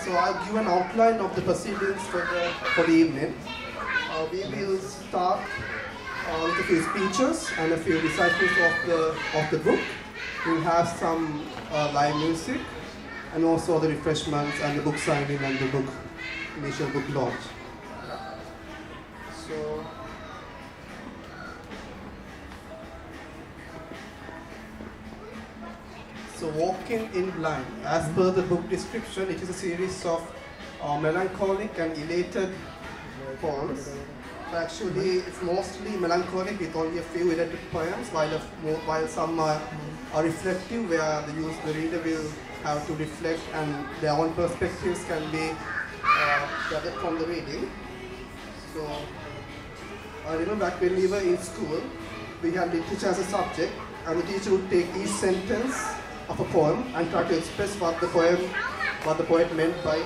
So I'll give an outline of the proceedings for the evening. We will start with a few speeches and a few recitals of the book. We'll have some live music and also the refreshments and the book signing and the initial book launch. So Walking in Blind. As per the book description, it is a series of melancholic and elated poems. So actually, it's mostly melancholic with only a few elated poems, while some are reflective, where the reader will have to reflect and their own perspectives can be gathered from the reading. So I remember back when we were in school, we had literature as a subject, and the teacher would take each sentence of a poem and try to express what the poet meant by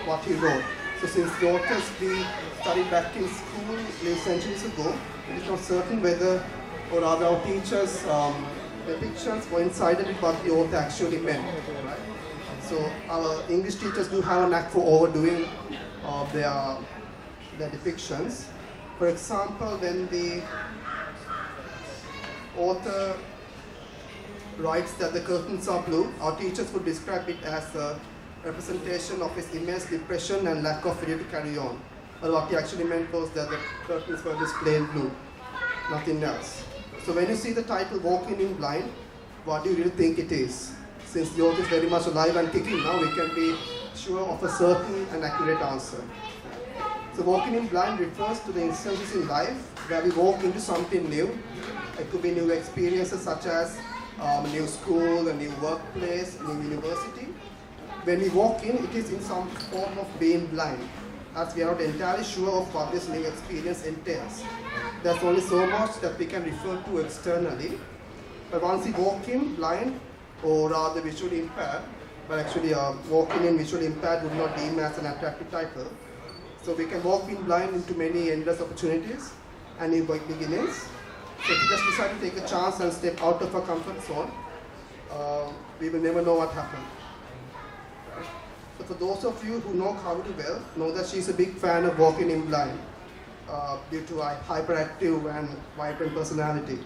what he wrote. So since the authors we studied back in school many centuries ago, it is not certain whether or rather our teachers' depictions coincided with what the author actually meant. Right? So our English teachers do have a knack for overdoing their depictions. For example, when the author writes that the curtains are blue, our teachers would describe it as a representation of his immense depression and lack of freedom to carry on. But what he actually meant was that the curtains were just plain blue, nothing else. So when you see the title Walking in Blind, what do you really think it is? Since the author is very much alive and kicking now, we can be sure of a certain and accurate answer. So walking in blind refers to the instances in life where we walk into something new. It could be new experiences such as a new school, a new workplace, a new university. When we walk in, it is in some form of being blind, as we are not entirely sure of what this new experience entails. There's only so much that we can refer to externally. But once we walk in blind, or rather visually impaired, but actually walking in visually impaired would not deem as an attractive title. So we can walk in blind into many endless opportunities and new beginnings. So if we just decide to take a chance and step out of our comfort zone, we will never know what happened. So for those of you who know Kaviru well, know that she's a big fan of walking in blind due to her hyperactive and vibrant personality.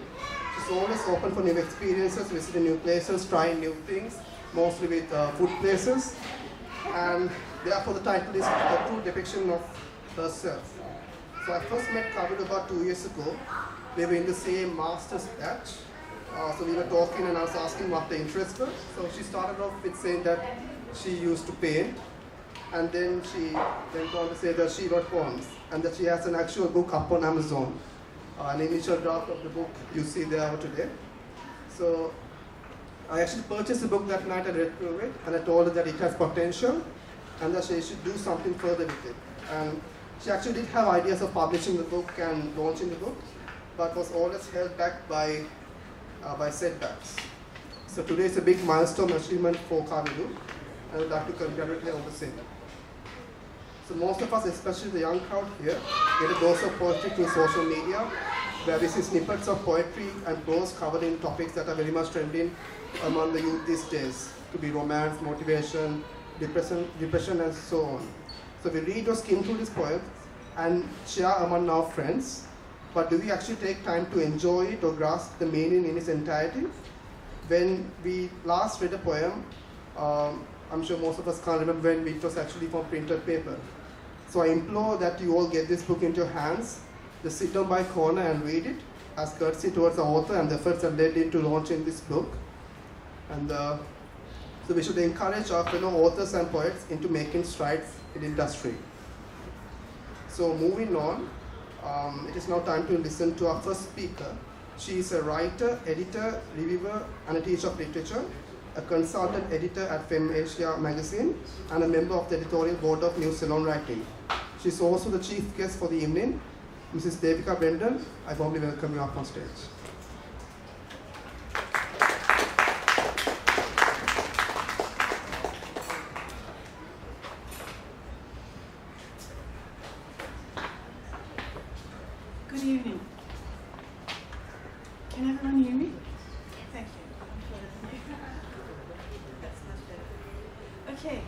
She's always open for new experiences, visiting new places, trying new things, mostly with food places. And therefore the title is a true depiction of herself. So I first met Kaviru about 2 years ago. We were in the same master's batch. So we were talking and I was asking what the interest was. So she started off with saying that she used to paint, and then she went on to say that she wrote poems and that she has an actual book up on Amazon. An initial draft of the book you see there today. So I actually purchased the book that night and read through it, and I told her that it has potential and that she should do something further with it. And she actually did have ideas of publishing the book and launching the book, but was always held back by setbacks. So today is a big milestone achievement for Kaviru, and I would like to congratulate her on the same. So most of us, especially the young crowd here, get a dose of poetry through social media, where we see snippets of poetry and prose covered in topics that are very much trending among the youth these days. It could be romance, motivation, depression, and so on. So we read or skim through these poems and share among our friends, but do we actually take time to enjoy it or grasp the meaning in its entirety? When we last read a poem, I'm sure most of us can't remember when it was actually from printed paper. So I implore that you all get this book into your hands, just sit down by corner and read it as courtesy towards the author and the efforts that led into launching this book. And so we should encourage our fellow authors and poets into making strides in industry. So moving on, it is now time to listen to our first speaker. She is a writer, editor, reviewer, and a teacher of literature, a consultant editor at Fem Asia magazine, and a member of the editorial board of New Ceylon Writing. She is also the chief guest for the evening, Mrs. Devika Brendan. I warmly welcome you up on stage. Good evening. Can everyone hear me? Thank you. That's much better. Okay.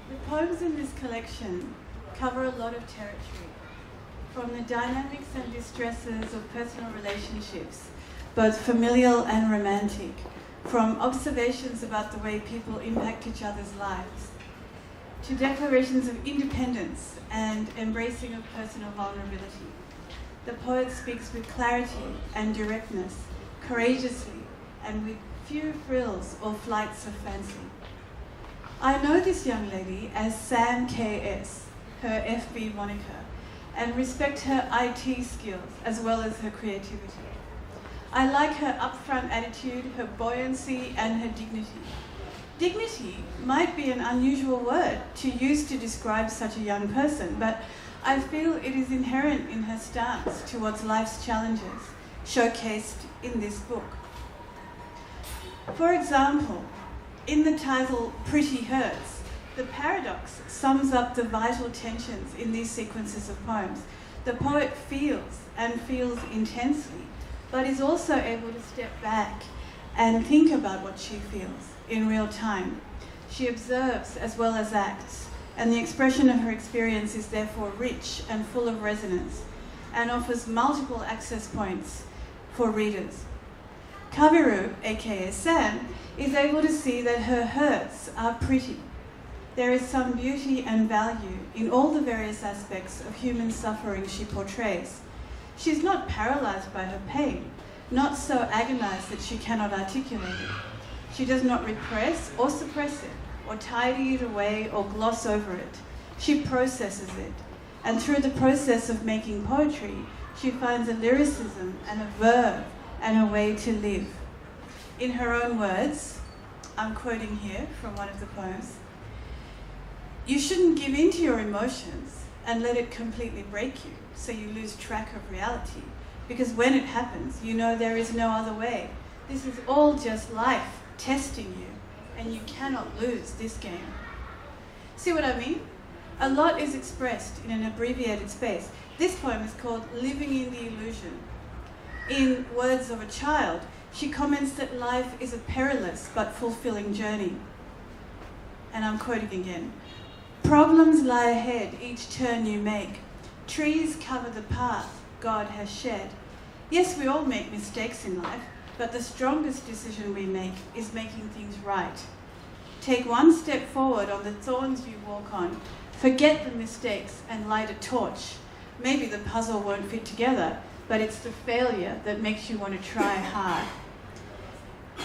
The poems in this collection cover a lot of territory, from the dynamics and distresses of personal relationships, both familial and romantic, from observations about the way people impact each other's lives, to declarations of independence and embracing of personal vulnerability. The poet speaks with clarity and directness, courageously, and with few frills or flights of fancy. I know this young lady as Sam KS, her FB moniker, and respect her IT skills as well as her creativity. I like her upfront attitude, her buoyancy, and her dignity. Dignity might be an unusual word to use to describe such a young person, but I feel it is inherent in her stance towards life's challenges, showcased in this book. For example, in the title Pretty Hurts, the paradox sums up the vital tensions in these sequences of poems. The poet feels, and feels intensely, but is also able to step back and think about what she feels in real time. She observes as well as acts, and the expression of her experience is therefore rich and full of resonance, and offers multiple access points for readers. Kaviru, aka Sam, is able to see that her hurts are pretty. There is some beauty and value in all the various aspects of human suffering she portrays. She's not paralyzed by her pain, not so agonized that she cannot articulate it. She does not repress or suppress it, or tidy it away or gloss over it. She processes it, and through the process of making poetry, she finds a lyricism and a verve and a way to live. In her own words, I'm quoting here from one of the poems, "You shouldn't give in to your emotions and let it completely break you so you lose track of reality, because when it happens, you know there is no other way. This is all just life testing you, and you cannot lose this game." See what I mean? A lot is expressed in an abbreviated space. This poem is called Living in the Illusion. In words of a child, she comments that life is a perilous but fulfilling journey. And I'm quoting again. "Problems lie ahead each turn you make. Trees cover the path God has shed. Yes, we all make mistakes in life, but the strongest decision we make is making things right. Take one step forward on the thorns you walk on. Forget the mistakes and light a torch. Maybe the puzzle won't fit together, but it's the failure that makes you want to try hard."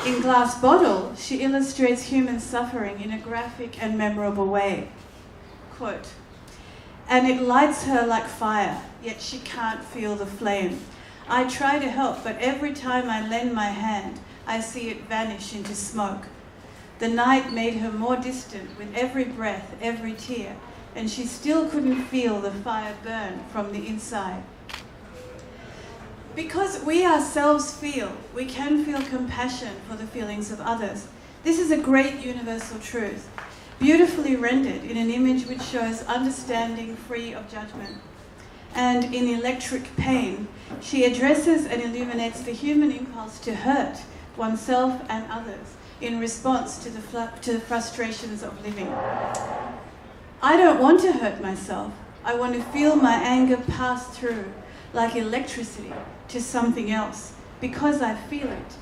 In Glass Bottle, she illustrates human suffering in a graphic and memorable way. Quote, "And it lights her like fire, yet she can't feel the flame. I try to help, but every time I lend my hand, I see it vanish into smoke. The night made her more distant with every breath, every tear, and she still couldn't feel the fire burn from the inside." Because we ourselves feel, we can feel compassion for the feelings of others. This is a great universal truth, beautifully rendered in an image which shows understanding free of judgment. And in Electric Pain, she addresses and illuminates the human impulse to hurt oneself and others in response to the frustrations of living. "I don't want to hurt myself. I want to feel my anger pass through like electricity to something else, because I feel it.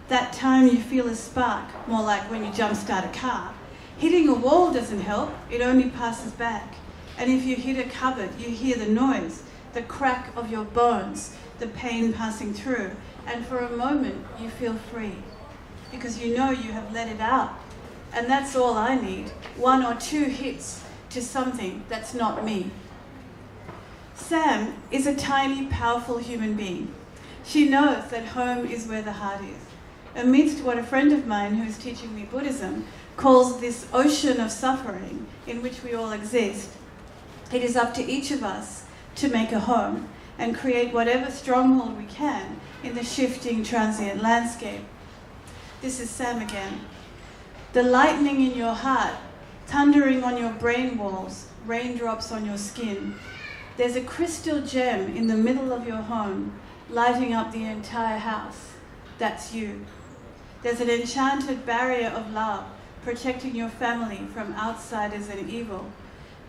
That time you feel a spark, more like when you jumpstart a car. Hitting a wall doesn't help, it only passes back. And if you hit a cupboard, you hear the noise, the crack of your bones, the pain passing through, and for a moment you feel free, because you know you have let it out. And that's all I need, 1 or 2 hits to something that's not me." Sam is a tiny, powerful human being. She knows that home is where the heart is. Amidst what a friend of mine who is teaching me Buddhism calls this ocean of suffering in which we all exist, it is up to each of us to make a home and create whatever stronghold we can in the shifting, transient landscape. This is Sam again. "The lightning in your heart, thundering on your brain walls, raindrops on your skin. There's a crystal gem in the middle of your home, lighting up the entire house. That's you. There's an enchanted barrier of love, protecting your family from outsiders and evil,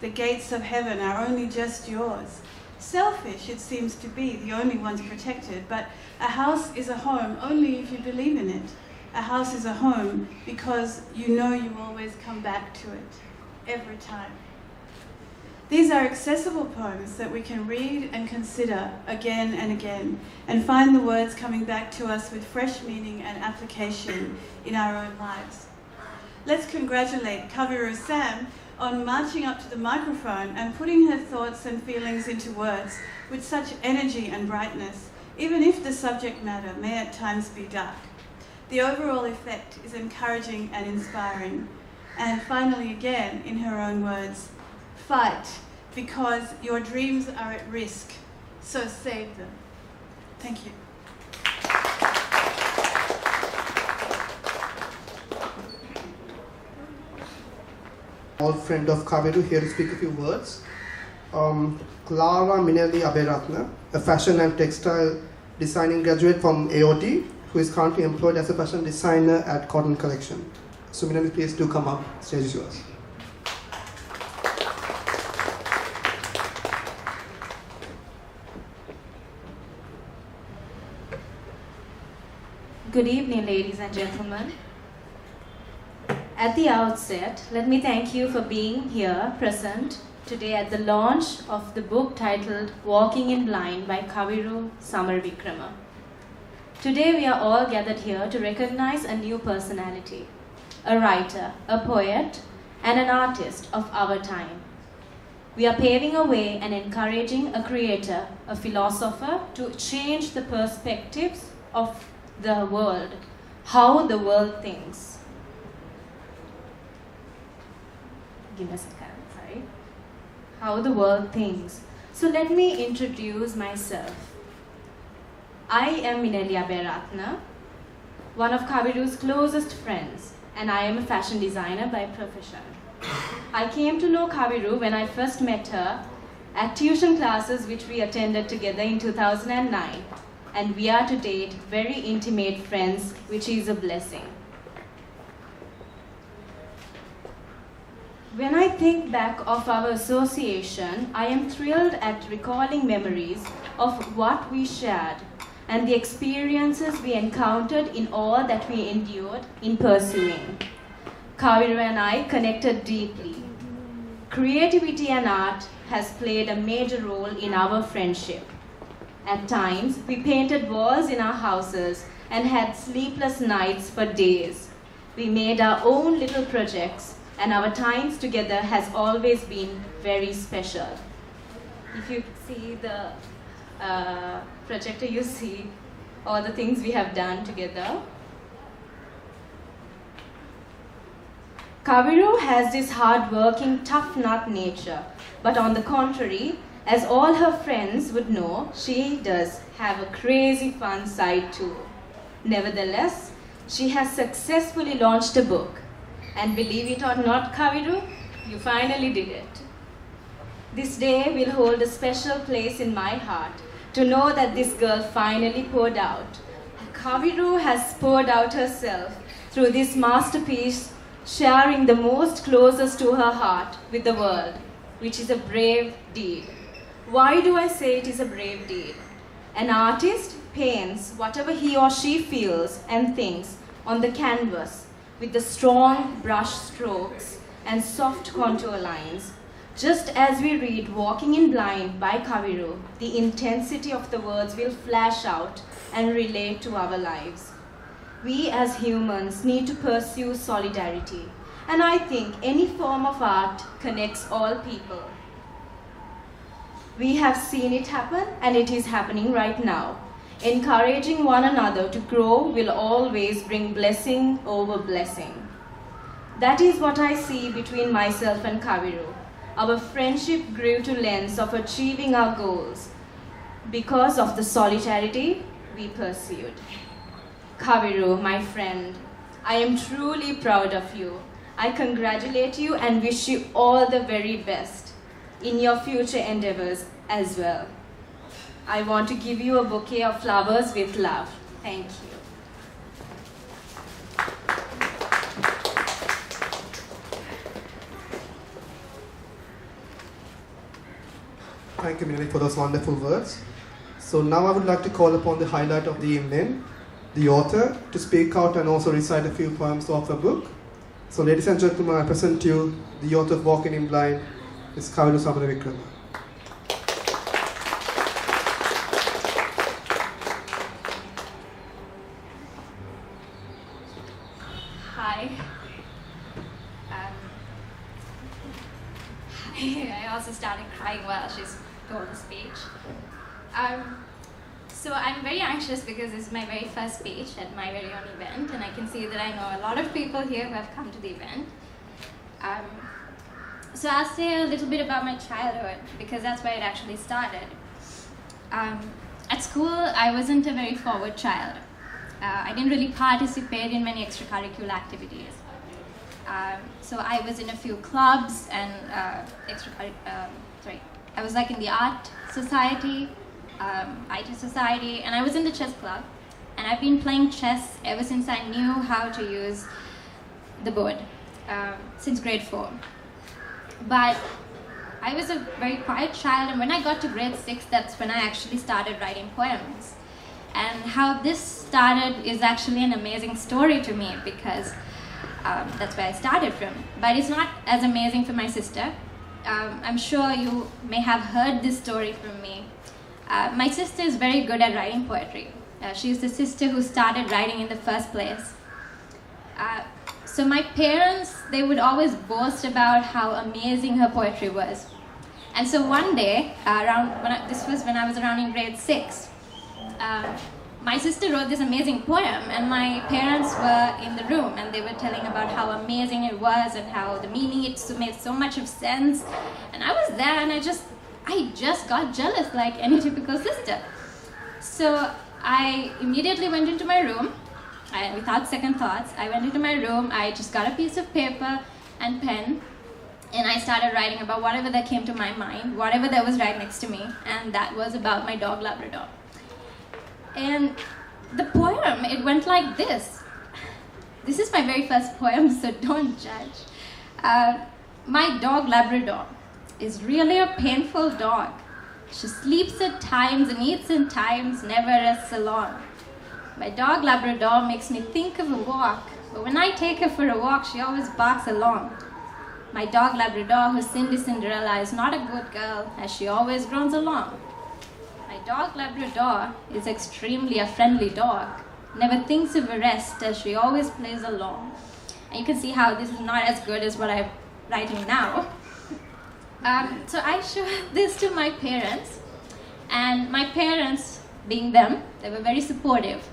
the gates of heaven are only just yours. Selfish, it seems to be, the only ones protected, but a house is a home only if you believe in it. A house is a home because you know you always come back to it, every time. These are accessible poems that we can read and consider again and again, and find the words coming back to us with fresh meaning and application in our own lives. Let's congratulate Kaviru Sam on marching up to the microphone and putting her thoughts and feelings into words with such energy and brightness, even if the subject matter may at times be dark. The overall effect is encouraging and inspiring. And finally, again, in her own words, fight, because your dreams are at risk, so save them. Thank you. Old friend of Kaviru here to speak a few words. Clara Minelli Aberatna, a fashion and textile designing graduate from AOT, who is currently employed as a fashion designer at Cotton Collection. So Minelli, please do come up. Stage is yours. Good evening, ladies and gentlemen. At the outset, let me thank you for being here present today at the launch of the book titled Walking in Blind by Kaviru Samarawickrama. Today we are all gathered here to recognize a new personality, a writer, a poet, and an artist of our time. We are paving a way and encouraging a creator, a philosopher, to change the perspectives of the world, how the world thinks. Give me a second, sorry. How the world thinks. So let me introduce myself. I am Minelli Aberatna, one of Kaviru's closest friends, and I am a fashion designer by profession. I came to know Kaviru when I first met her at tuition classes which we attended together in 2009, and we are to date very intimate friends, which is a blessing. When I think back of our association, I am thrilled at recalling memories of what we shared and the experiences we encountered in all that we endured in pursuing. Kaviru and I connected deeply. Creativity and art has played a major role in our friendship. At times, we painted walls in our houses and had sleepless nights for days. We made our own little projects, and our times together has always been very special. If you see the projector, you see all the things we have done together. Kaviru has this hard-working, tough nut nature, but on the contrary, as all her friends would know, she does have a crazy fun side too. Nevertheless, she has successfully launched a book. And believe it or not, Kaviru, you finally did it. This day will hold a special place in my heart to know that this girl finally poured out. Kaviru has poured out herself through this masterpiece, sharing the most closest to her heart with the world, which is a brave deed. Why do I say it is a brave deed? An artist paints whatever he or she feels and thinks on the canvas with the strong brush strokes and soft contour lines. Just as we read Walking in Blind by Kaviru, the intensity of the words will flash out and relate to our lives. We as humans need to pursue solidarity, and I think any form of art connects all people. We have seen it happen, and it is happening right now. Encouraging one another to grow will always bring blessing over blessing. That is what I see between myself and Kaviru. Our friendship grew to lengths of achieving our goals because of the solidarity we pursued. Kaviru, my friend, I am truly proud of you. I congratulate you and wish you all the very best in your future endeavors as well. I want to give you a bouquet of flowers with love. Thank you. Thank you, Minnie, for those wonderful words. So now I would like to call upon the highlight of the evening, the author, to speak out and also recite a few poems of her book. So ladies and gentlemen, I present to you the author of Walking in Blind, Ms. Kaviru Samarawickrama. Hi. I also started crying while she's told the speech. So I'm very anxious because this is my very first speech at my very own event, and I can see that I know a lot of people here who have come to the event. So I'll say a little bit about my childhood because that's where it actually started. At school, I wasn't a very forward child. I didn't really participate in many extracurricular activities. So I was in a few clubs and I was like in the art society, IT society, and I was in the chess club. And I've been playing chess ever since I knew how to use the board, since grade 4. But I was a very quiet child, and when I got to grade 6, that's when I actually started writing poems. And how this started is actually an amazing story to me because that's where I started from. But it's not as amazing for my sister. I'm sure you may have heard this story from me. My sister is very good at writing poetry. She's the sister who started writing in the first place. So my parents, they would always boast about how amazing her poetry was. And so one day, this was when I was around in grade 6, my sister wrote this amazing poem, and my parents were in the room, and they were telling about how amazing it was and how the meaning, it made so much of sense. And I was there, and I just got jealous like any typical sister. So I immediately went into my room, and without second thoughts, I went into my room, I just got a piece of paper and pen, and I started writing about whatever that came to my mind, whatever that was right next to me, and that was about my dog Labrador. And the poem, it went like this. This is my very first poem, so don't judge. My dog Labrador is really a painful dog. She sleeps at times and eats at times, never rests alone. My dog Labrador makes me think of a walk, but when I take her for a walk, she always barks along. My dog Labrador, who's Cindy Cinderella, is not a good girl, as she always groans along. My dog Labrador is extremely a friendly dog, never thinks of a rest, as she always plays along. And you can see how this is not as good as what I'm writing now. So I showed this to my parents, and my parents, being them, they were very supportive.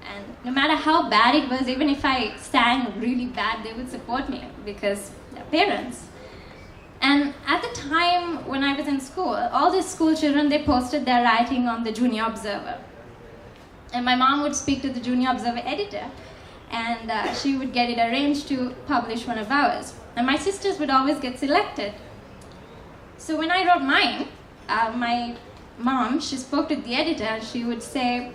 And no matter how bad it was, even if I sang really bad, they would support me because they're parents. And at the time when I was in school, all the school children, they posted their writing on the Junior Observer. And my mom would speak to the Junior Observer editor, and she would get it arranged to publish one of ours. And my sisters would always get selected. So when I wrote mine, my mom, she spoke to the editor, and she would say,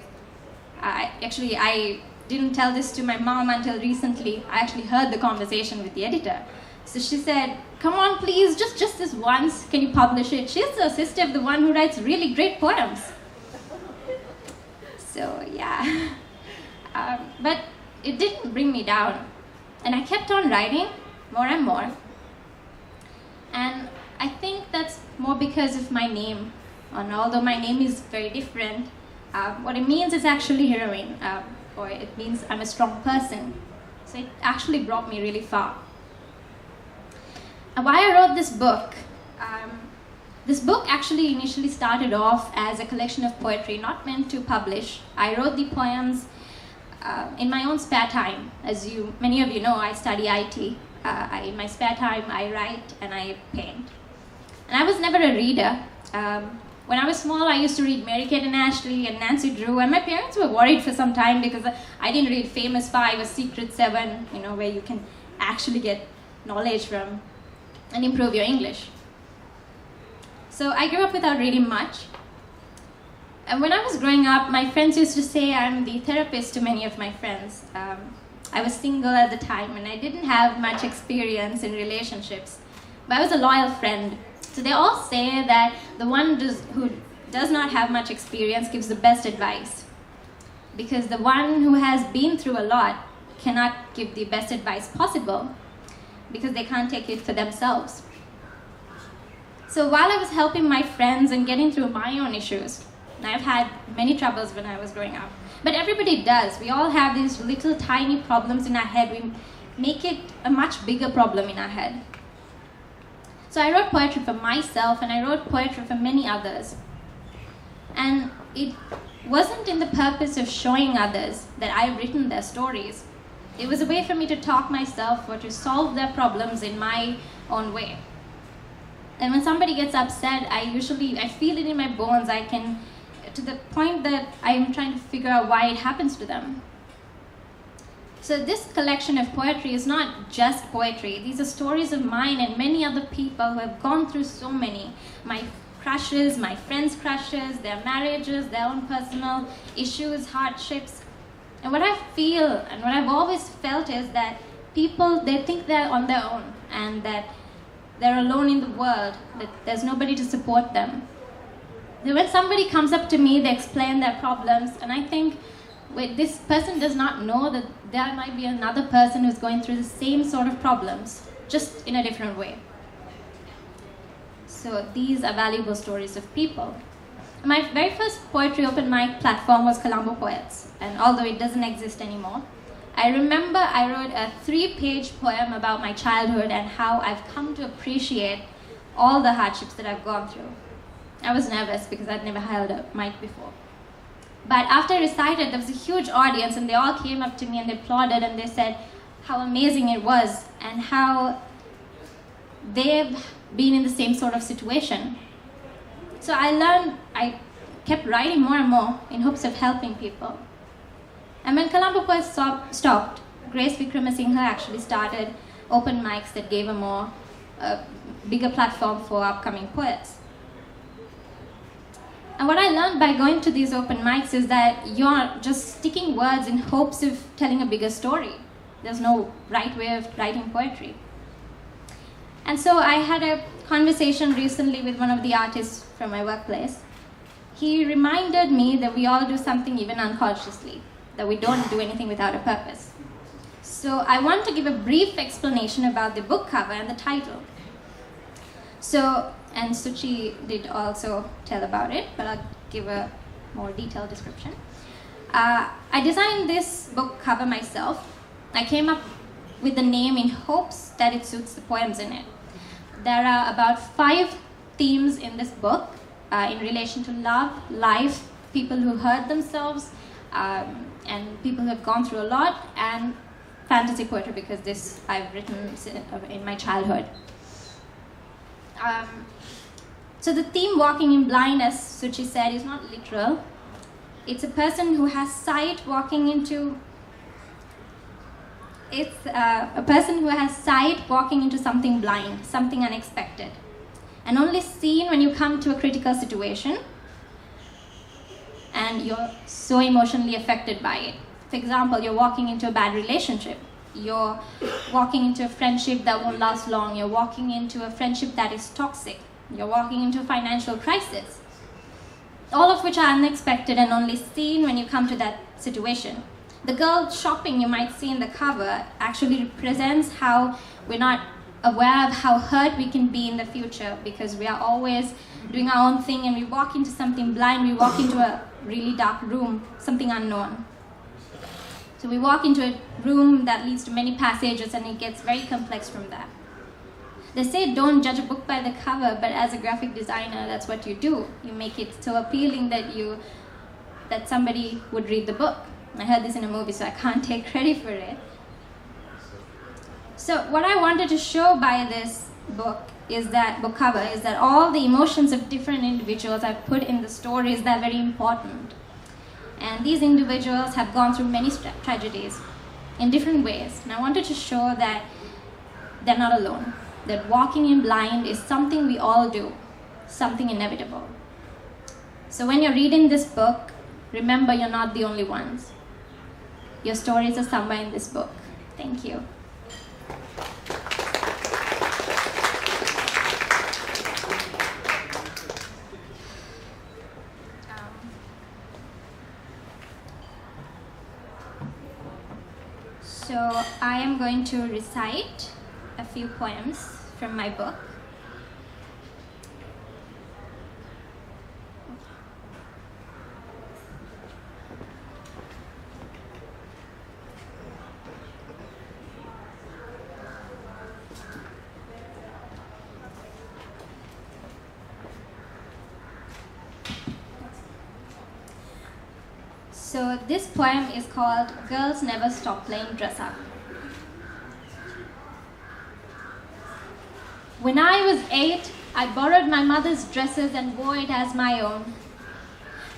actually, I didn't tell this to my mom until recently. I actually heard the conversation with the editor. So she said, come on, please, just this once, can you publish it? She's the sister of the one who writes really great poems. So, yeah. But it didn't bring me down. And I kept on writing more and more. And I think that's more because of my name. And although my name is very different, what it means is actually heroine, or it means I'm a strong person. So it actually brought me really far. And why I wrote this book actually initially started off as a collection of poetry not meant to publish. I wrote the poems in my own spare time. As many of you know, I study IT. In my spare time, I write and I paint. And I was never a reader. When I was small, I used to read Mary-Kate and Ashley and Nancy Drew, and my parents were worried for some time because I didn't read Famous Five or Secret Seven, where you can actually get knowledge from and improve your English. So I grew up without reading much. And when I was growing up, my friends used to say I'm the therapist to many of my friends. I was single at the time, and I didn't have much experience in relationships. But I was a loyal friend. So they all say that the one who does not have much experience gives the best advice, because the one who has been through a lot cannot give the best advice possible, because they can't take it for themselves. So while I was helping my friends and getting through my own issues, and I've had many troubles when I was growing up, but everybody does. We all have these little tiny problems in our head. We make it a much bigger problem in our head. So I wrote poetry for myself, and I wrote poetry for many others. And it wasn't in the purpose of showing others that I've written their stories. It was a way for me to talk myself or to solve their problems in my own way. And when somebody gets upset, I feel it in my bones. To the point that I'm trying to figure out why it happens to them. So this collection of poetry is not just poetry. These are stories of mine and many other people who have gone through so many. My crushes, my friends' crushes, their marriages, their own personal issues, hardships. And what I feel and what I've always felt is that people, they think they're on their own and that they're alone in the world, that there's nobody to support them. When somebody comes up to me, they explain their problems, and I think, wait, this person does not know that there might be another person who's going through the same sort of problems, just in a different way. So these are valuable stories of people. My very first poetry open mic platform was Colombo Poets, and although it doesn't exist anymore, I remember I wrote a 3-page poem about my childhood and how I've come to appreciate all the hardships that I've gone through. I was nervous because I'd never held a mic before. But after I recited, there was a huge audience, and they all came up to me and they applauded and they said how amazing it was and how they've been in the same sort of situation. So I kept writing more and more in hopes of helping people. And when Colombo Poets stopped, Grace Vikramasinghe actually started open mics that gave a bigger platform for upcoming poets. And what I learned by going to these open mics is that you're just sticking words in hopes of telling a bigger story. There's no right way of writing poetry. And so I had a conversation recently with one of the artists from my workplace. He reminded me that we all do something even unconsciously, that we don't do anything without a purpose. So I want to give a brief explanation about the book cover and the title. And Suchi did also tell about it, but I'll give a more detailed description. I designed this book cover myself. I came up with the name in hopes that it suits the poems in it. There are about 5 themes in this book in relation to love, life, people who hurt themselves, and people who have gone through a lot, and fantasy poetry, because this I've written in my childhood. So the theme walking in blind, as Suchi said, is not literal. It's a person who has sight walking into something blind, something unexpected, and only seen when you come to a critical situation and you're so emotionally affected by it. For example, you're walking into a bad relationship. You're walking into a friendship that won't last long. You're walking into a friendship that is toxic. You're walking into a financial crisis. All of which are unexpected and only seen when you come to that situation. The girl shopping you might see in the cover actually represents how we're not aware of how hurt we can be in the future, because we are always doing our own thing and we walk into something blind, we walk into a really dark room, something unknown. So we walk into a room that leads to many passages and it gets very complex from there. They say don't judge a book by the cover, but as a graphic designer, that's what you do. You make it so appealing that somebody would read the book. I heard this in a movie, so I can't take credit for it. So what I wanted to show by this book cover is that all the emotions of different individuals I've put in the stories that are very important. And these individuals have gone through many tragedies in different ways. And I wanted to show that they're not alone. That walking in blind is something we all do, something inevitable. So when you're reading this book, remember you're not the only ones. Your stories are somewhere in this book. Thank you. I am going to recite a few poems from my book. So this poem is called Girls Never Stop Playing Dress Up. When I was 8, I borrowed my mother's dresses and wore it as my own.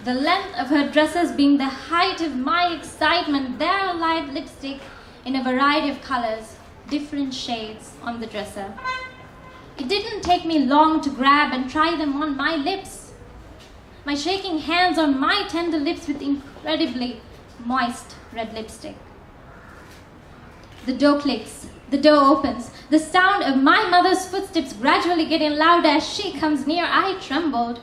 The length of her dresses being the height of my excitement, there lied lipstick in a variety of colors, different shades on the dresser. It didn't take me long to grab and try them on my lips. My shaking hands on my tender lips with incredibly moist red lipstick. The door clicks, the door opens, the sound of my mother's footsteps gradually getting louder as she comes near. I trembled.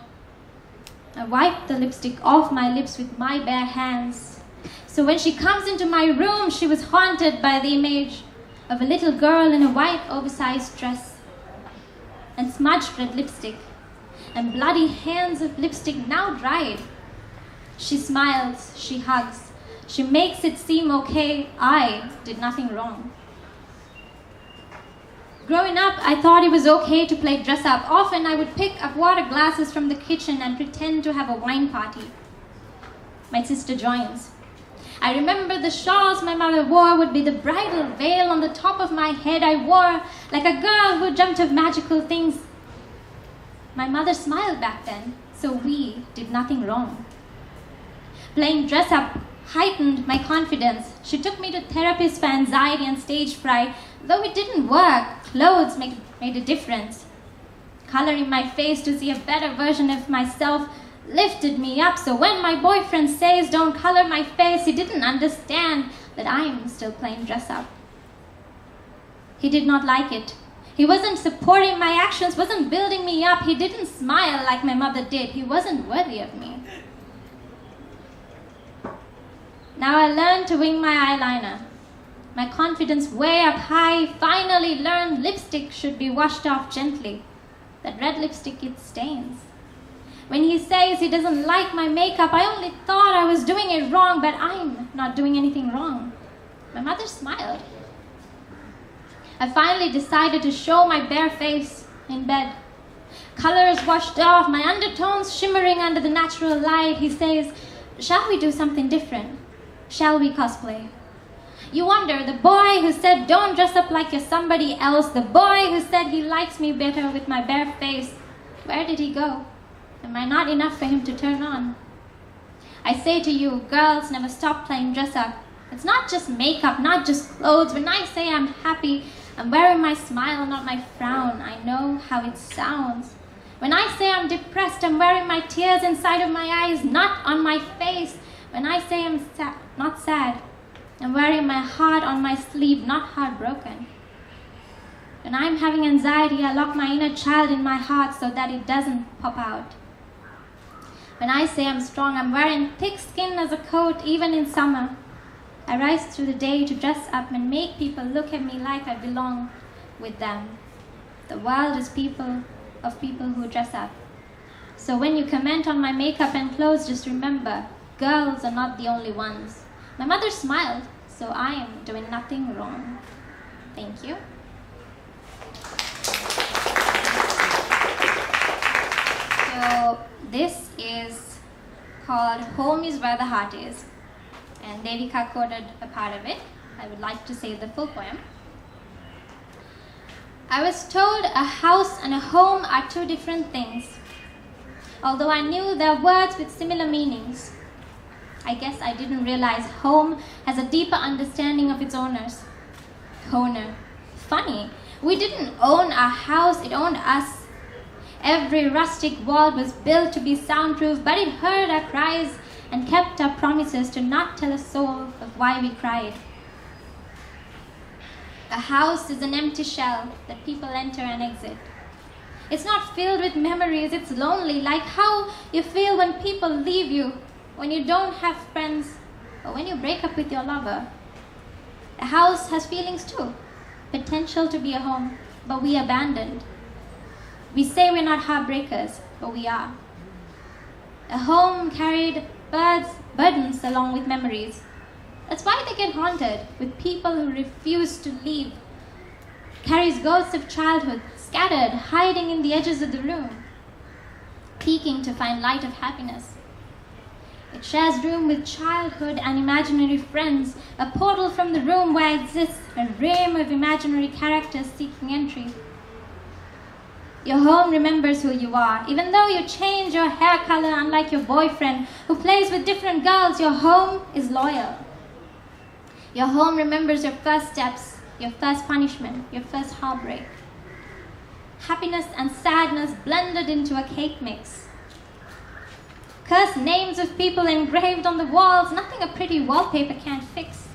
I wiped the lipstick off my lips with my bare hands. So when she comes into my room, she was haunted by the image of a little girl in a white oversized dress and smudged red lipstick and bloody hands of lipstick now dried. She smiles, she hugs, she makes it seem okay. I did nothing wrong. Growing up, I thought it was okay to play dress up. Often I would pick up water glasses from the kitchen and pretend to have a wine party. My sister joins. I remember the shawls my mother wore would be the bridal veil on the top of my head. I wore like a girl who dreamt of magical things. My mother smiled back then, so we did nothing wrong. Playing dress up heightened my confidence. She took me to therapists for anxiety and stage fright. Though it didn't work, clothes made a difference. Coloring my face to see a better version of myself lifted me up. So when my boyfriend says don't color my face, he didn't understand that I'm still playing dress up. He did not like it. He wasn't supporting my actions, wasn't building me up. He didn't smile like my mother did. He wasn't worthy of me. Now I learned to wing my eyeliner. My confidence way up high, finally learned lipstick should be washed off gently. That red lipstick, it stains. When he says he doesn't like my makeup, I only thought I was doing it wrong, but I'm not doing anything wrong. My mother smiled. I finally decided to show my bare face in bed. Colors washed off, my undertones shimmering under the natural light. He says, shall we do something different? Shall we cosplay? You wonder, the boy who said don't dress up like you're somebody else, the boy who said he likes me better with my bare face, where did he go? Am I not enough for him to turn on? I say to you, girls never stop playing dress up. It's not just makeup, not just clothes. When I say I'm happy, I'm wearing my smile, not my frown. I know how it sounds. When I say I'm depressed, I'm wearing my tears inside of my eyes, not on my face. When I say I'm not sad, I'm wearing my heart on my sleeve, not heartbroken. When I'm having anxiety, I lock my inner child in my heart so that it doesn't pop out. When I say I'm strong, I'm wearing thick skin as a coat, even in summer. I rise through the day to dress up and make people look at me like I belong with them. The world is of people who dress up. So when you comment on my makeup and clothes, just remember, girls are not the only ones. My mother smiled, so I am doing nothing wrong. Thank you. So this is called Home is Where the Heart Is. And Devika quoted a part of it. I would like to say the full poem. I was told a house and a home are two different things, although I knew they are words with similar meanings. I guess I didn't realize home has a deeper understanding of its owners. Owner. Funny, we didn't own our house, it owned us. Every rustic wall was built to be soundproof, but it heard our cries and kept our promises to not tell a soul of why we cried. A house is an empty shell that people enter and exit. It's not filled with memories, it's lonely, like how you feel when people leave you, when you don't have friends, or when you break up with your lover. A house has feelings too, potential to be a home, but we abandoned. We say we're not heartbreakers, but we are. A home carried burdens along with memories. That's why they get haunted, with people who refuse to leave. Carries ghosts of childhood, scattered, hiding in the edges of the room, peeking to find light of happiness. It shares room with childhood and imaginary friends, a portal from the room where exists a realm of imaginary characters seeking entry. Your home remembers who you are. Even though you change your hair color, unlike your boyfriend who plays with different girls, your home is loyal. Your home remembers your first steps, your first punishment, your first heartbreak. Happiness and sadness blended into a cake mix. Cursed names of people engraved on the walls, nothing a pretty wallpaper can't fix.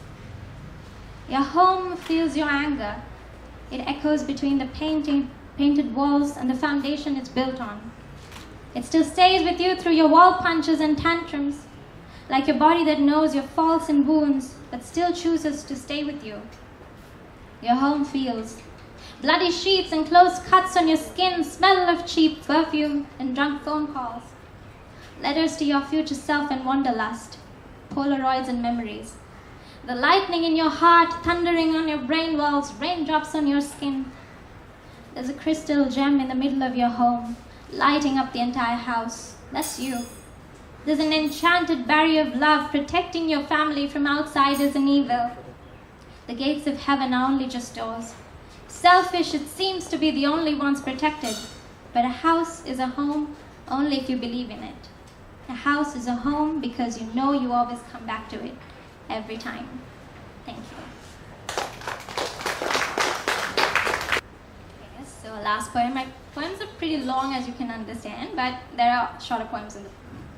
Your home feels your anger. It echoes between the painted walls and the foundation it's built on. It still stays with you through your wall punches and tantrums, like your body that knows your faults and wounds, but still chooses to stay with you. Your home feels bloody sheets and close cuts on your skin, smell of cheap perfume and drunk phone calls, letters to your future self and wanderlust, Polaroids and memories, the lightning in your heart, thundering on your brain walls, raindrops on your skin. There's a crystal gem in the middle of your home, lighting up the entire house. That's you. There's an enchanted barrier of love protecting your family from outsiders and evil. The gates of heaven are only just doors. Selfish, it seems to be the only ones protected. But a house is a home only if you believe in it. A house is a home because you know you always come back to it every time. Thank you. Yes, so last poem. My poems are pretty long, as you can understand, but there are shorter poems in the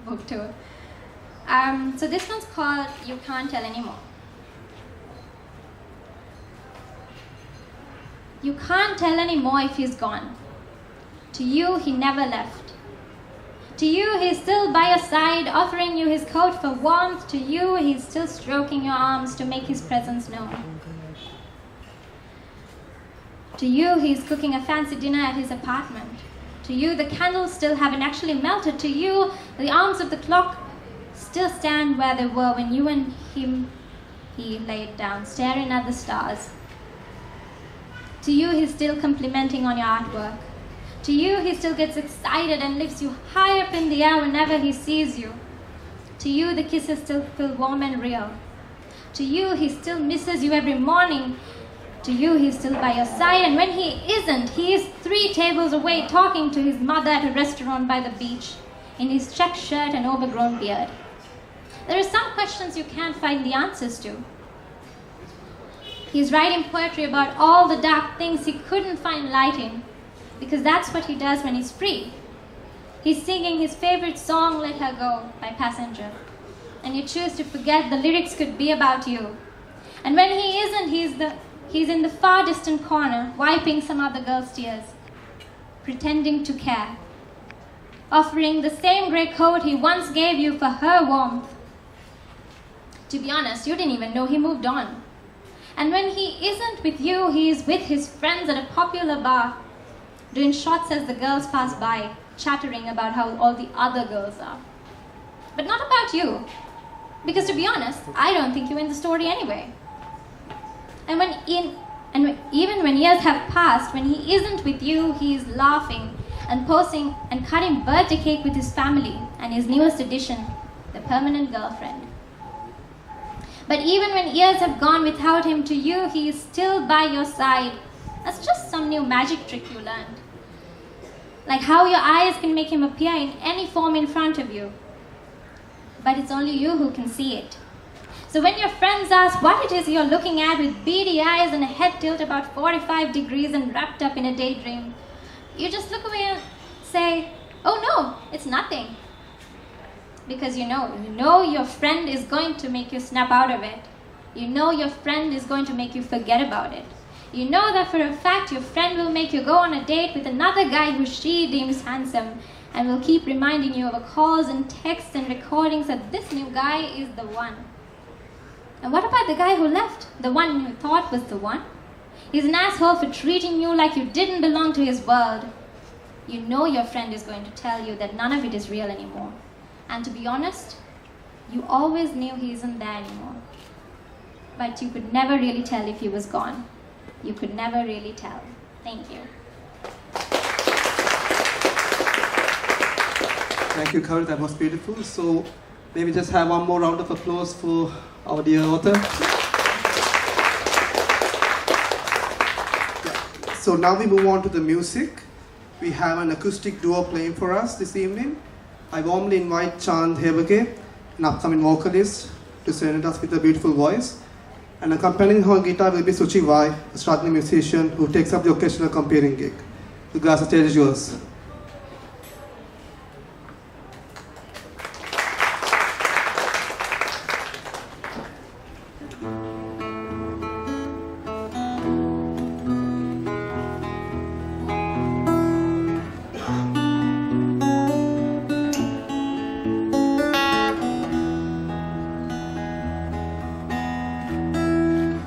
book too. So this one's called You Can't Tell Anymore. You can't tell anymore if he's gone. To you, he never left. To you, he's still by your side, offering you his coat for warmth. To you, he's still stroking your arms to make his presence known. To you, he's cooking a fancy dinner at his apartment. To you, the candles still haven't actually melted. To you, the arms of the clock still stand where they were when you and he laid down, staring at the stars. To you, he's still complimenting on your artwork. To you, he still gets excited and lifts you high up in the air whenever he sees you. To you, the kisses still feel warm and real. To you, he still misses you every morning. To you, he's still by your side, and when he isn't, he is 3 tables away talking to his mother at a restaurant by the beach, in his check shirt and overgrown beard. There are some questions you can't find the answers to. He's writing poetry about all the dark things he couldn't find light in, because that's what he does when he's free. He's singing his favorite song, Let Her Go, by Passenger, and you choose to forget the lyrics could be about you. And when he isn't, he's in the far distant corner, wiping some other girl's tears, pretending to care, offering the same grey coat he once gave you for her warmth. To be honest, you didn't even know he moved on. And when he isn't with you, he is with his friends at a popular bar, doing shots as the girls pass by, chattering about how all the other girls are. But not about you, because to be honest, I don't think you're in the story anyway. And even when years have passed, when he isn't with you, he is laughing and posing and cutting birthday cake with his family and his newest addition, the permanent girlfriend. But even when years have gone without him, to you, he is still by your side. That's just some new magic trick you learned. Like how your eyes can make him appear in any form in front of you. But it's only you who can see it. So when your friends ask what it is you're looking at with beady eyes and a head tilt about 45 degrees and wrapped up in a daydream, you just look away and say, oh no, it's nothing. Because you know your friend is going to make you snap out of it. You know your friend is going to make you forget about it. You know that for a fact your friend will make you go on a date with another guy who she deems handsome and will keep reminding you of calls and texts and recordings that this new guy is the one. And what about the guy who left? The one you thought was the one? He's an asshole for treating you like you didn't belong to his world. You know your friend is going to tell you that none of it is real anymore. And to be honest, you always knew he isn't there anymore. But you could never really tell if he was gone. You could never really tell. Thank you. Thank you, Kaviru. That was beautiful. So maybe just have one more round of applause for our dear author. Yeah. So now we move on to the music. We have an acoustic duo playing for us this evening. I warmly invite Chand Hevage, an upcoming vocalist, to serenade us with a beautiful voice. And accompanying her on guitar will be Suchi Vai, a struggling musician who takes up the occasional comparing gig. The glass stage is yours.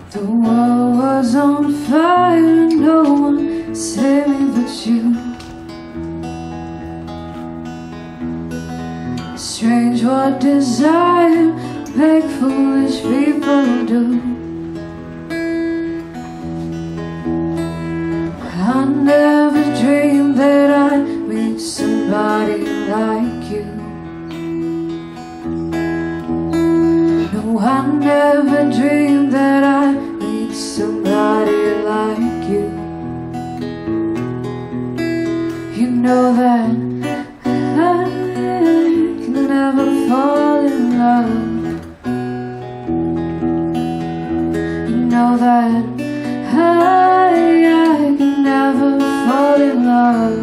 The world was on fire and no one saved me but you. Strange what desire make foolish people do. I never dreamed that I'd meet somebody like you. No, I never dreamed that I'd meet somebody like you. You know that I can never fall in love. You know that I can never fall in love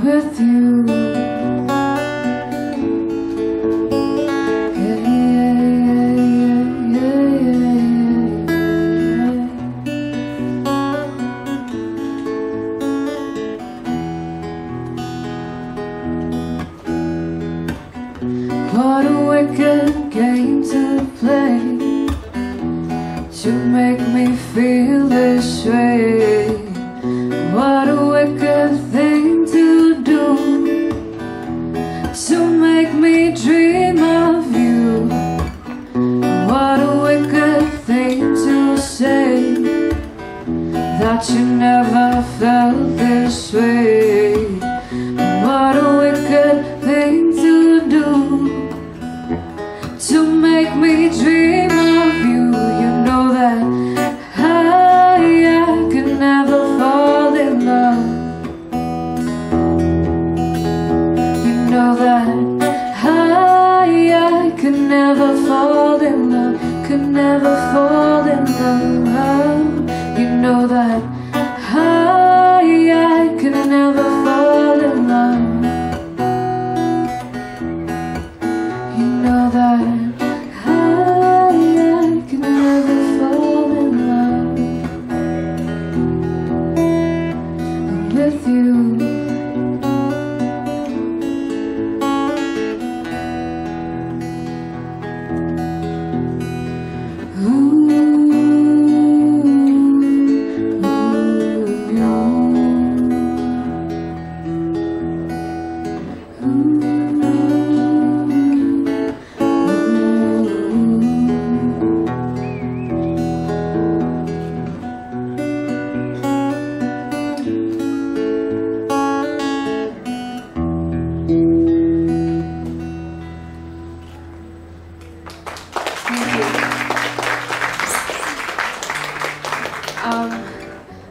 with you. What a wicked game to play, to make me feel this way. What a wicked thing to do, to make me dream of you. What a wicked thing to say, that you never felt this way. What a wicked thing to do, to make me dream of you. You know that I could never fall in love. You know that I could never fall in love, could never fall in love. You know that I could never fall in love. You know that I can never fall in love with you.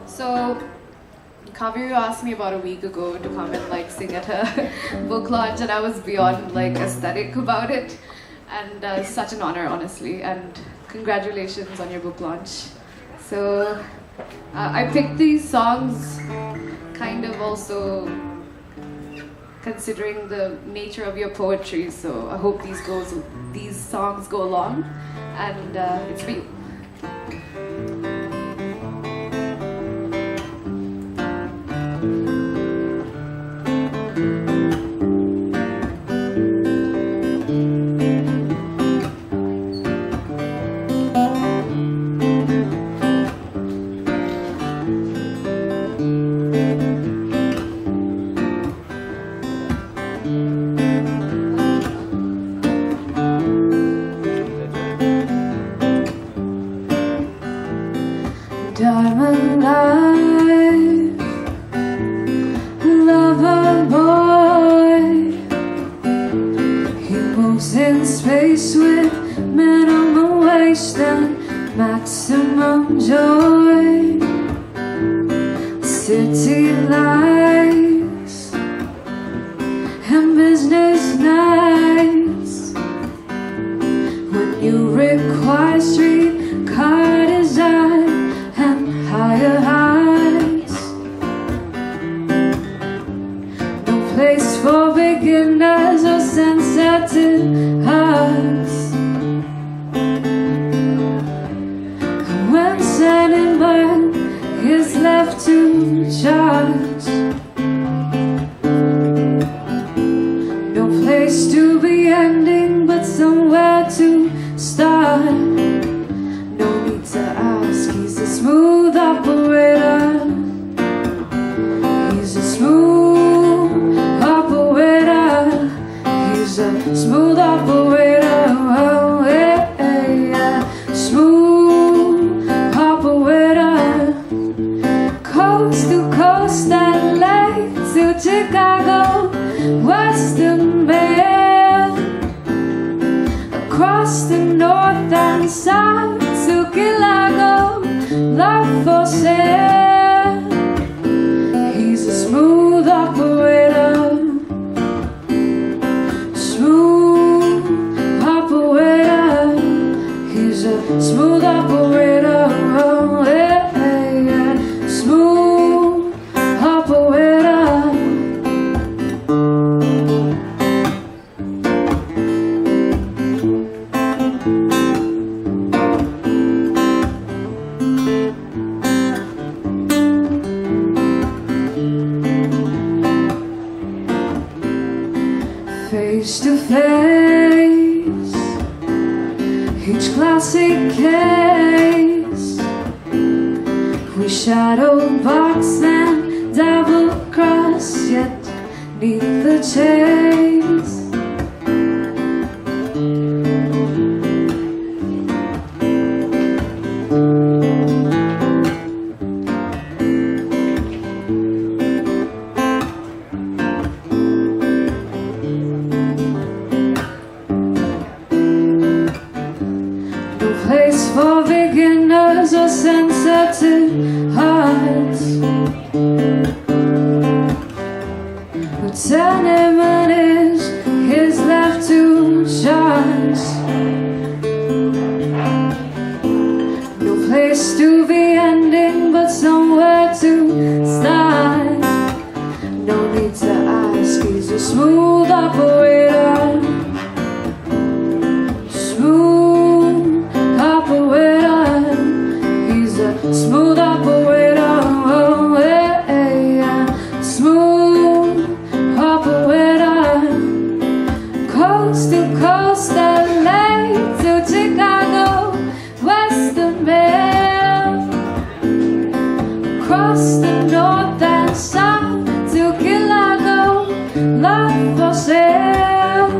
So Kaviru asked me about a week ago to come and like sing at her book launch, and I was beyond like ecstatic about it, and such an honor, honestly, and congratulations on your book launch. So I picked these songs kind of also considering the nature of your poetry, so I hope these songs go along, and it's for you. diamond life, lover boy. He moves in space with minimum waste and maximum joy. City lights and business nights. When you require streetcar design and higher heights. No place for beginners or sensitive hearts. When Sandberg is left to charge, no place to be ending but somewhere to start. No need to ask, he's a smooth operator. He's a smooth operator. He's a smooth operator. Oh, yeah, yeah. Smooth operator. Coast to coast, LA to Chicago, Western Mail. Across the north and south to Kilago, love for sale. He's a smooth operator. Smooth operator. He's a smooth operator. Oh, yeah, yeah. Smooth operator. Face to face, each classic case. We shadow box and double cross, yet neath the chase. Place for beginners or sensitive hearts. But sentiment is left to chance. No place to be ending but somewhere to start. No need to ask, he's a smooth operator. Smooth operator. He's a smooth operator. Oh, yeah, yeah. Smooth operator. Coast to coast, LA to Chicago, Western Mail. Across the north and south to Kilago, love for sale.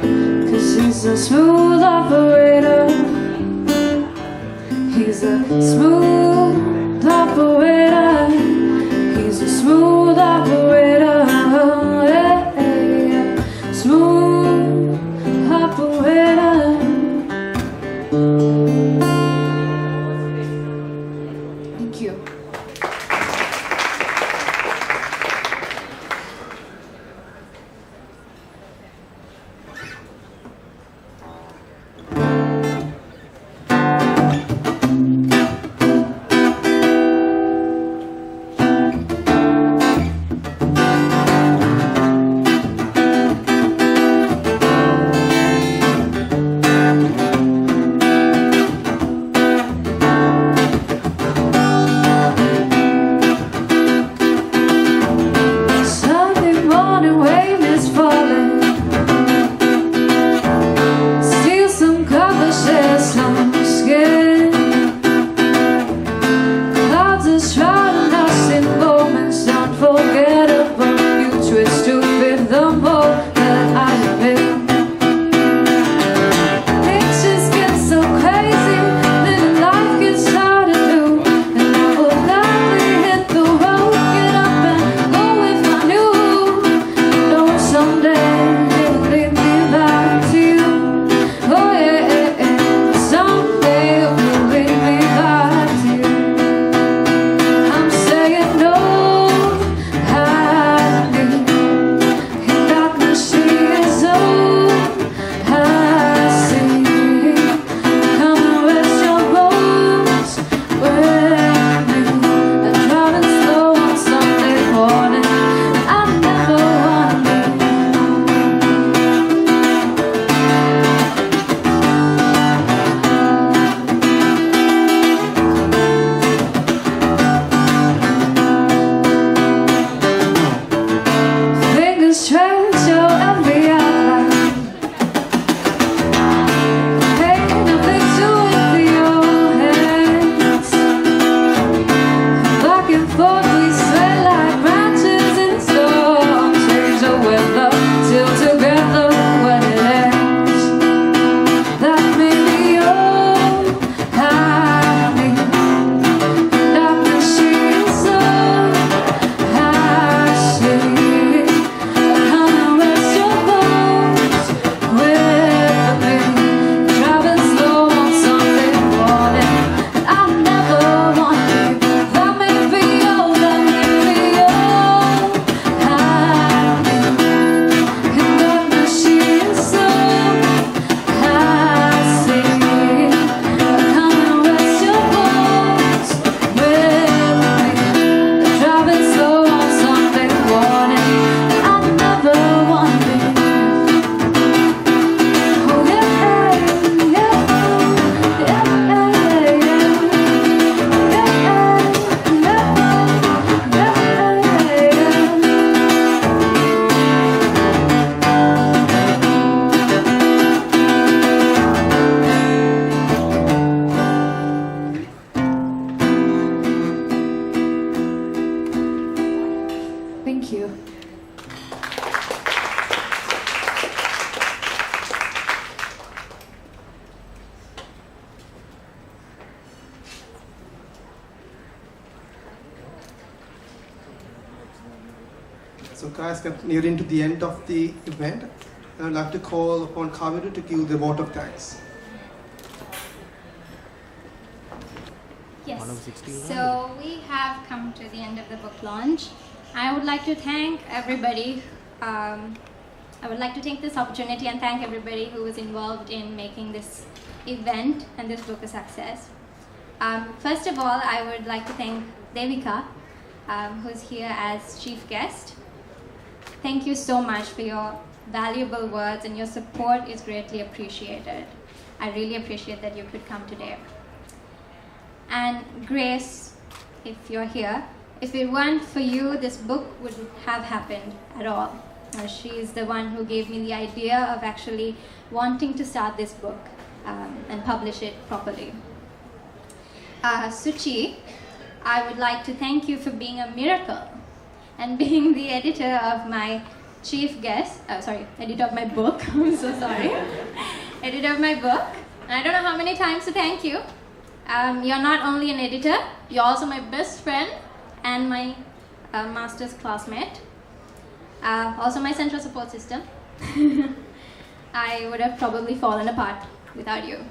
'Cause he's a smooth operator. He's a smooth operator. He's a smooth operator. Oh, yeah, yeah. Smooth operator. Thank you. So guys, we're nearing to the end of the event. And I'd like to call upon Kaviru to give the vote of thanks. Yes. So we have come to the end of the book launch. I would like to thank everybody. I would like to take this opportunity and thank everybody who was involved in making this event and this book a success. First of all, I would like to thank Devika, who's here as chief guest. Thank you so much for your valuable words, and your support is greatly appreciated. I really appreciate that you could come today. And Grace, if you're here, if it weren't for you, this book wouldn't have happened at all. She is the one who gave me the idea of actually wanting to start this book and publish it properly. Suchi, I would like to thank you for being a miracle and being the editor of my editor of my book. I'm so sorry. Editor of my book. And I don't know how many times to thank you. You're not only an editor, you're also my best friend and my master's classmate. Also my central support system. I would have probably fallen apart without you.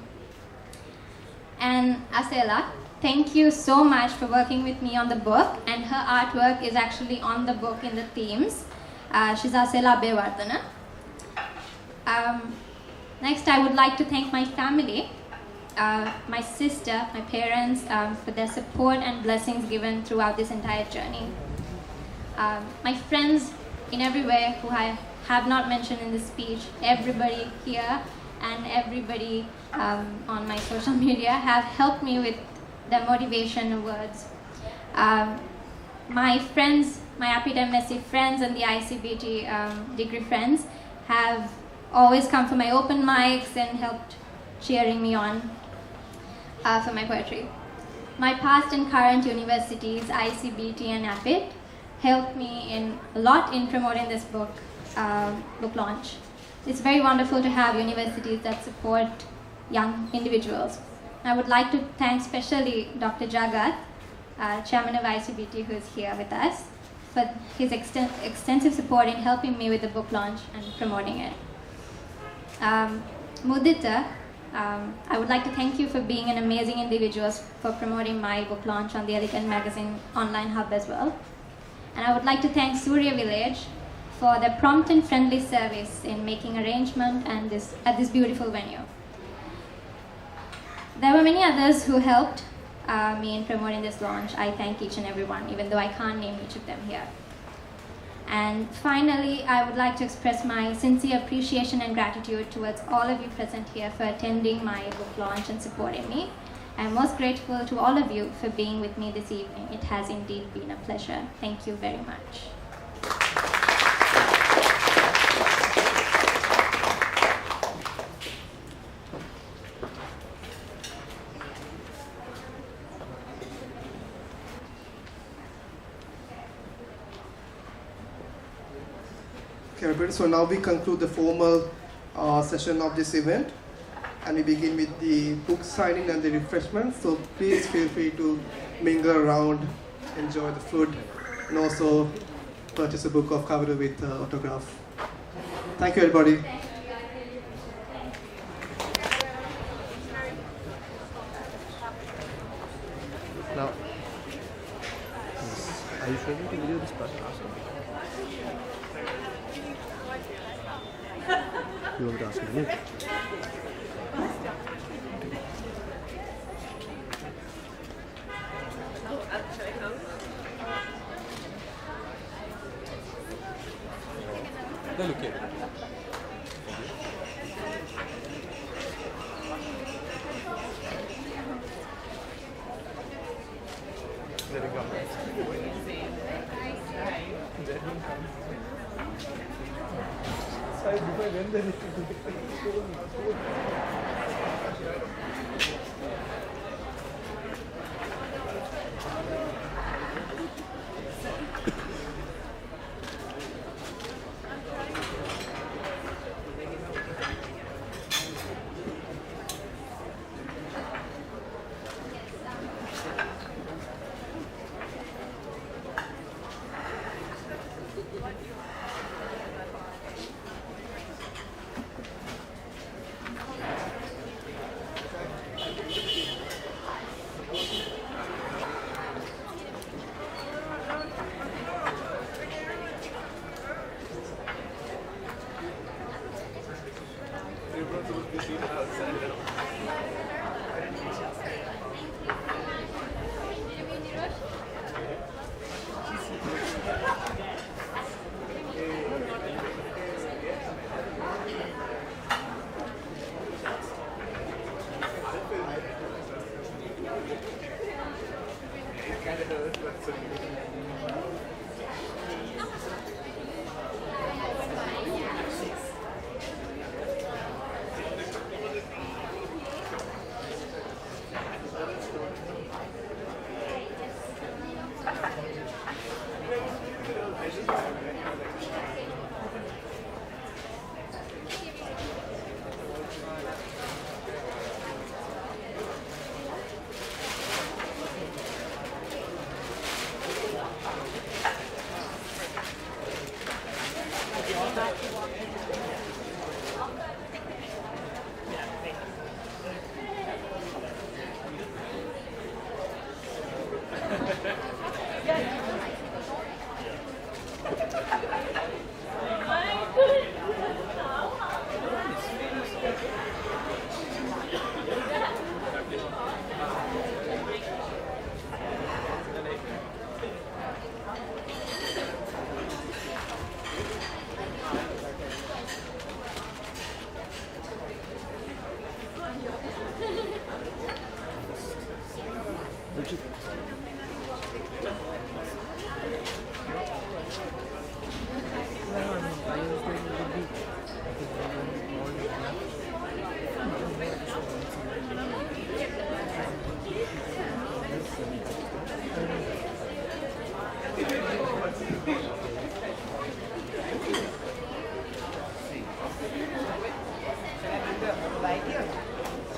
And Asela, thank you so much for working with me on the book, and her artwork is actually on the book in the themes. She's Asela Bewardana. Next, I would like to thank my family, my sister, my parents, for their support and blessings given throughout this entire journey. My friends in every way who I have not mentioned in this speech, everybody here and everybody on my social media have helped me with their motivation and words. My friends, my Apid MSc friends and the ICBT degree friends have always come for my open mics and helped cheering me on for my poetry. My past and current universities, ICBT and Apid, helped me a lot in promoting this book launch. It's very wonderful to have universities that support young individuals. I would like to thank especially Dr. Jagat, chairman of ICBT, who is here with us, for his extensive support in helping me with the book launch and promoting it. Mudita, I would like to thank you for being an amazing individual for promoting my book launch on the Elegant Magazine online hub as well. And I would like to thank Surya Village for their prompt and friendly service in making arrangement and at this beautiful venue. There were many others who helped me in promoting this launch. I thank each and every one, even though I can't name each of them here. And finally, I would like to express my sincere appreciation and gratitude towards all of you present here for attending my book launch and supporting me. I'm most grateful to all of you for being with me this evening. It has indeed been a pleasure. Thank you very much. Okay, everybody, so now we conclude the formal session of this event, and we begin with the book signing and the refreshments. So please feel free to mingle around, enjoy the food, and also purchase a book of Kaviru with autograph. Thank you, everybody. Now, are you ready to video this part? You want to ask me? Then look here. There you go. So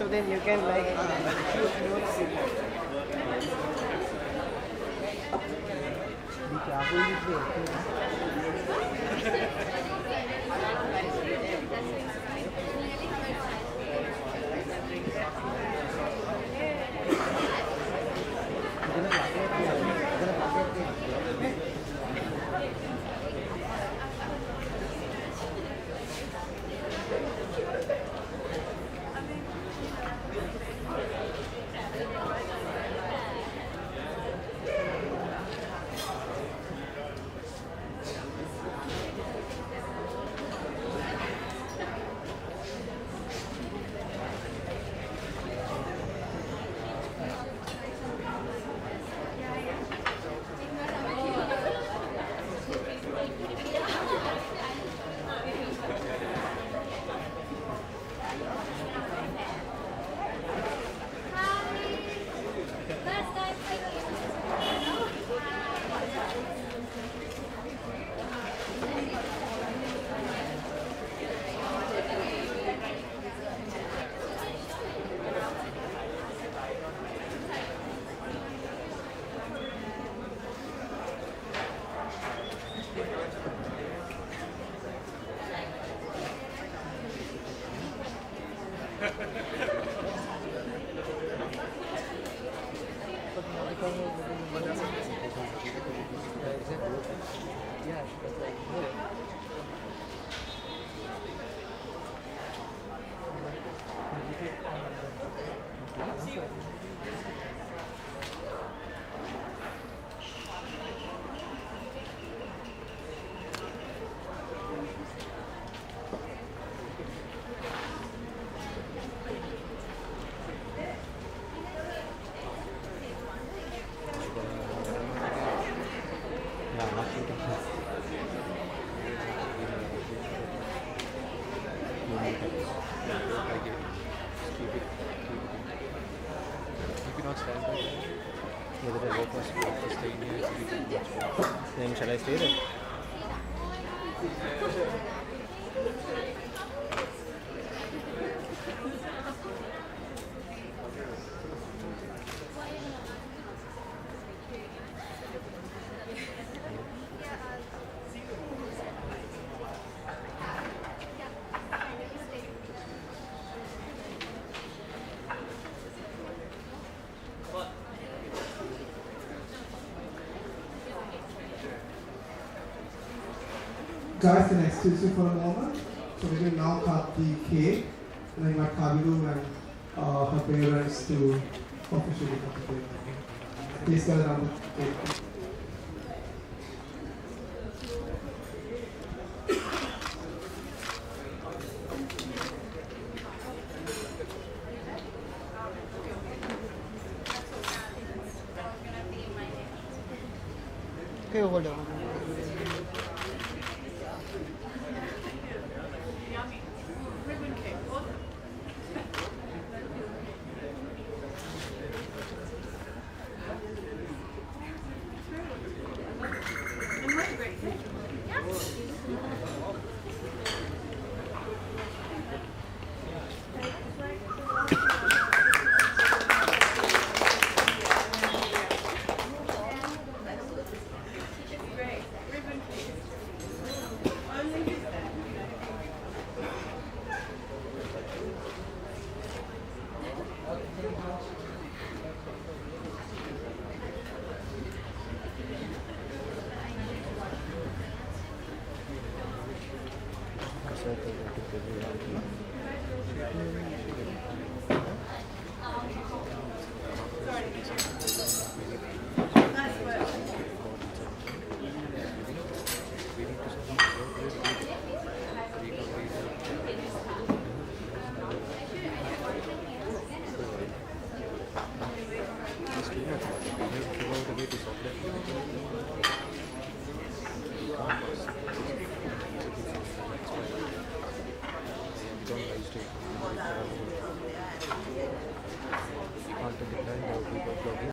then you can like then shall I stay there? Guys, can I excuse you for a moment? So we will now cut the cake and I invite Kaviru and her parents to officially cut the cake. Please gather around the cake. Okay, hold on. It's too much. We have to figure out a way to solve that.